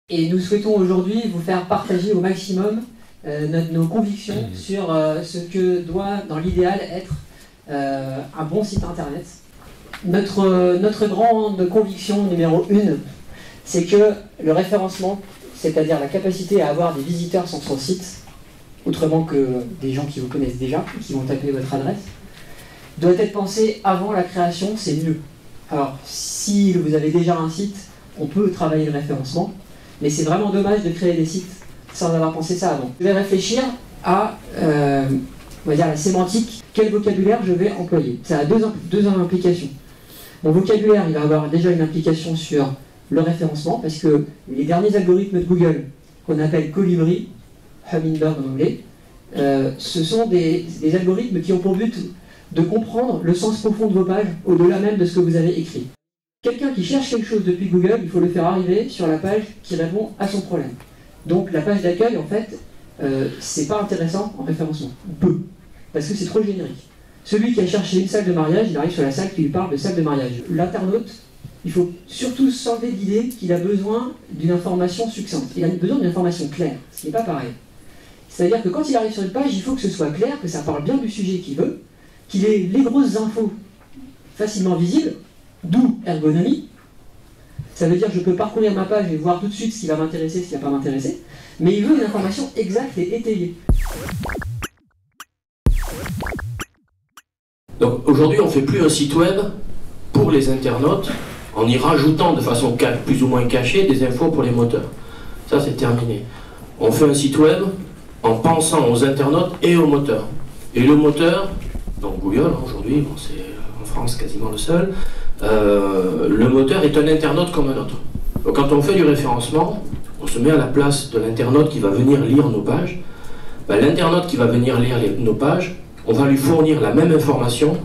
Et nous souhaitons aujourd'hui vous faire partager au maximum nos convictions sur ce que doit, dans l'idéal, être un bon site internet. Notre grande conviction numéro 1, c'est que le référencement, c'est-à-dire la capacité à avoir des visiteurs sur son site, autrement que des gens qui vous connaissent déjà, qui vont taper votre adresse, doit être pensé avant la création, c'est mieux. Alors, si vous avez déjà un site, on peut travailler le référencement, mais c'est vraiment dommage de créer des sites sans avoir pensé ça avant. Je vais réfléchir à on va dire la sémantique, quel vocabulaire je vais employer. Ça a deux implications. Mon vocabulaire, il va avoir déjà une implication sur le référencement, parce que les derniers algorithmes de Google, qu'on appelle Colibri, Hummingbird en anglais, ce sont des algorithmes qui ont pour but de comprendre le sens profond de vos pages, au-delà même de ce que vous avez écrit. Quelqu'un qui cherche quelque chose depuis Google, il faut le faire arriver sur la page qui répond à son problème. Donc la page d'accueil, en fait, c'est pas intéressant en référencement, peu, parce que c'est trop générique. Celui qui a cherché une salle de mariage, il arrive sur la salle qui lui parle de salle de mariage. L'internaute, il faut surtout s'enlever l'idée qu'il a besoin d'une information succincte. Il a besoin d'une information claire, ce qui n'est pas pareil. C'est-à-dire que quand il arrive sur une page, il faut que ce soit clair, que ça parle bien du sujet qu'il veut, qu'il ait les grosses infos facilement visibles, d'où ergonomie. Ça veut dire que je peux parcourir ma page et voir tout de suite ce qui va m'intéresser, ce qui ne va pas m'intéresser, mais il veut une information exacte et étayée. Donc aujourd'hui, on ne fait plus un site web pour les internautes en y rajoutant de façon plus ou moins cachée des infos pour les moteurs. Ça, c'est terminé. On fait un site web en pensant aux internautes et aux moteurs. Et le moteur, donc Google aujourd'hui, bon, c'est en France quasiment le seul, le moteur est un internaute comme un autre. Donc quand on fait du référencement, on se met à la place de l'internaute qui va venir lire nos pages. Ben, l'internaute qui va venir lire nos pages, on va lui fournir la même information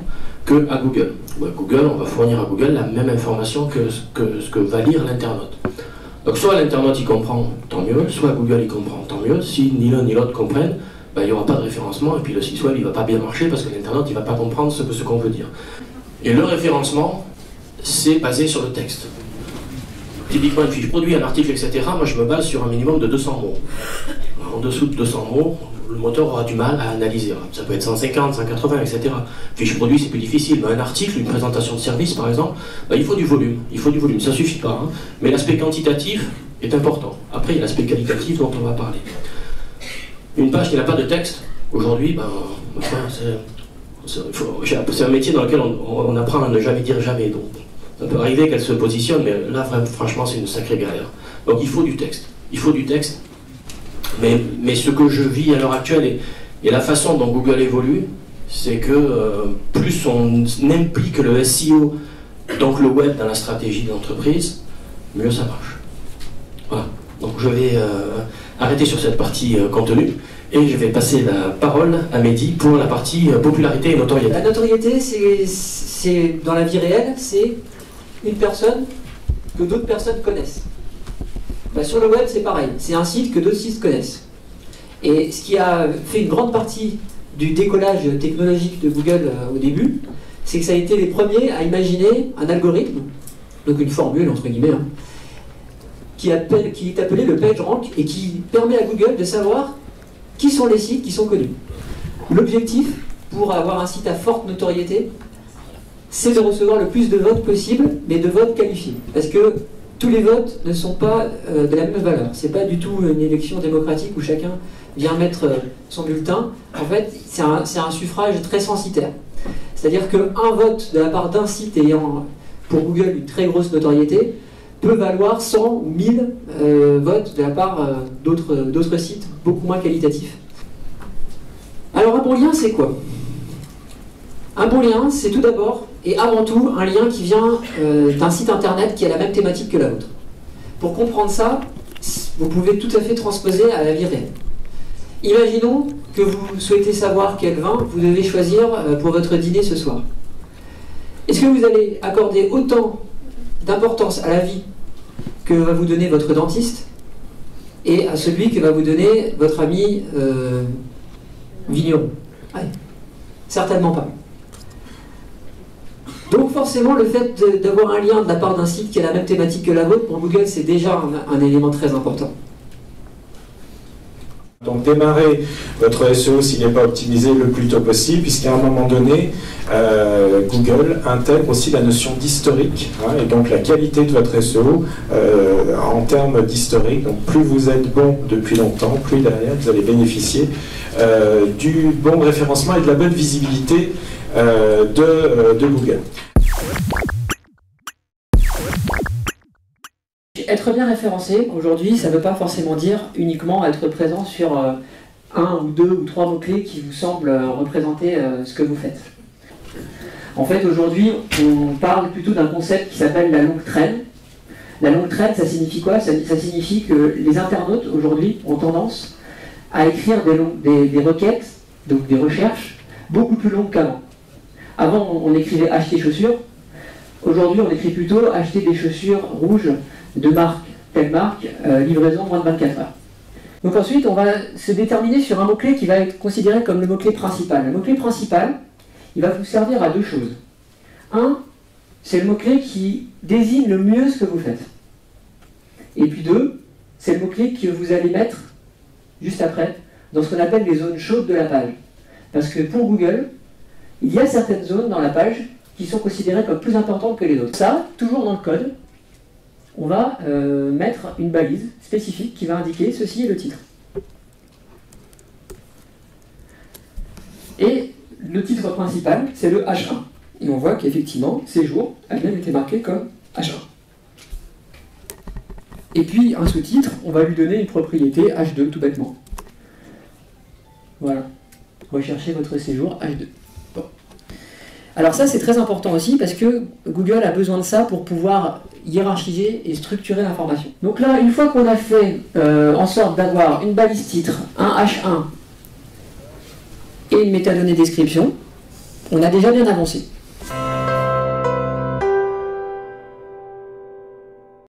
qu'à Google. Google, on va fournir à Google la même information que ce que va lire l'internaute. Donc soit l'internaute y comprend, tant mieux, soit Google y comprend, tant mieux. Si ni l'un ni l'autre comprennent, ben, il n'y aura pas de référencement et puis le site web il ne va pas bien marcher parce que l'internaute il ne va pas comprendre ce qu'on veut dire. Et le référencement, c'est basé sur le texte. Typiquement une fiche produit, un article, etc. Moi je me base sur un minimum de 200 mots. En dessous de 200 mots, le moteur aura du mal à analyser. Ça peut être 150, 180, etc. Fiche produit, c'est plus difficile. Mais un article, une présentation de service, par exemple, ben, il faut du volume. Il faut du volume, ça ne suffit pas. Hein. Mais l'aspect quantitatif est important. Après, il y a l'aspect qualitatif dont on va parler. Une page qui n'a pas de texte, aujourd'hui, ben, c'est un métier dans lequel on apprend à ne jamais dire jamais. Donc, ça peut arriver qu'elle se positionne, mais là, franchement, c'est une sacrée galère. Donc, il faut du texte. Il faut du texte. Mais ce que je vis à l'heure actuelle et la façon dont Google évolue, c'est que plus on implique le SEO, donc le web, dans la stratégie de l'entreprise, mieux ça marche. Voilà. Donc je vais arrêter sur cette partie contenu et je vais passer la parole à Mehdi pour la partie popularité et notoriété. La notoriété, c'est dans la vie réelle, c'est une personne que d'autres personnes connaissent. Ben, sur le web, c'est pareil. C'est un site que d'autres sites connaissent. Et ce qui a fait une grande partie du décollage technologique de Google au début, c'est que ça a été les premiers à imaginer un algorithme, donc une formule, entre guillemets, hein, qui est appelé le PageRank et qui permet à Google de savoir qui sont les sites qui sont connus. L'objectif, pour avoir un site à forte notoriété, c'est de recevoir le plus de votes possible, mais de votes qualifiés. Parce que tous les votes ne sont pas de la même valeur. Ce n'est pas du tout une élection démocratique où chacun vient mettre son bulletin. En fait, c'est un suffrage très censitaire. C'est-à-dire qu'un vote de la part d'un site ayant pour Google une très grosse notoriété peut valoir 100 ou 1000 votes de la part d'autres sites beaucoup moins qualitatifs. Alors un bon lien, c'est quoi? Un bon lien, c'est tout d'abord et avant tout un lien qui vient d'un site internet qui a la même thématique que la vôtre. Pour comprendre ça, vous pouvez tout à fait transposer à la vie réelle. Imaginons que vous souhaitez savoir quel vin vous devez choisir pour votre dîner ce soir. Est-ce que vous allez accorder autant d'importance à l'avis que va vous donner votre dentiste et à celui que va vous donner votre ami vigneron? Ouais. Certainement pas. Donc forcément, le fait d'avoir un lien de la part d'un site qui a la même thématique que la vôtre, pour Google, c'est déjà un élément très important. Donc démarrez votre SEO s'il n'est pas optimisé le plus tôt possible, puisqu'à un moment donné, Google intègre aussi la notion d'historique, hein, et donc la qualité de votre SEO en termes d'historique. Donc plus vous êtes bon depuis longtemps, plus derrière vous allez bénéficier du bon référencement et de la bonne visibilité de Google. Être bien référencé, aujourd'hui, ça ne veut pas forcément dire uniquement être présent sur un ou deux ou trois mots-clés qui vous semblent représenter ce que vous faites. En fait, aujourd'hui, on parle plutôt d'un concept qui s'appelle la longue traîne. La longue traîne, ça signifie quoi? Ça signifie que les internautes, aujourd'hui, ont tendance à écrire des requêtes, donc des recherches, beaucoup plus longues qu'avant. Avant, on écrivait « acheter chaussures ». Aujourd'hui, on écrit plutôt « acheter des chaussures rouges » de marque, telle marque, livraison moins de 24 heures. Donc ensuite, on va se déterminer sur un mot-clé qui va être considéré comme le mot-clé principal. Le mot-clé principal, il va vous servir à deux choses. Un, c'est le mot-clé qui désigne le mieux ce que vous faites. Et puis deux, c'est le mot-clé que vous allez mettre, juste après, dans ce qu'on appelle les zones chaudes de la page. Parce que pour Google, il y a certaines zones dans la page qui sont considérées comme plus importantes que les autres. Ça, toujours dans le code, on va mettre une balise spécifique qui va indiquer ceci est le titre. Et le titre principal, c'est le H1. Et on voit qu'effectivement, séjour a bien été marqué comme H1. Et puis, un sous-titre, on va lui donner une propriété H2, tout bêtement. Voilà. Recherchez votre séjour H2. Bon. Alors ça, c'est très important aussi parce que Google a besoin de ça pour pouvoir hiérarchiser et structurer l'information. Donc là, une fois qu'on a fait en sorte d'avoir une balise titre, un H1 et une métadonnée description, on a déjà bien avancé.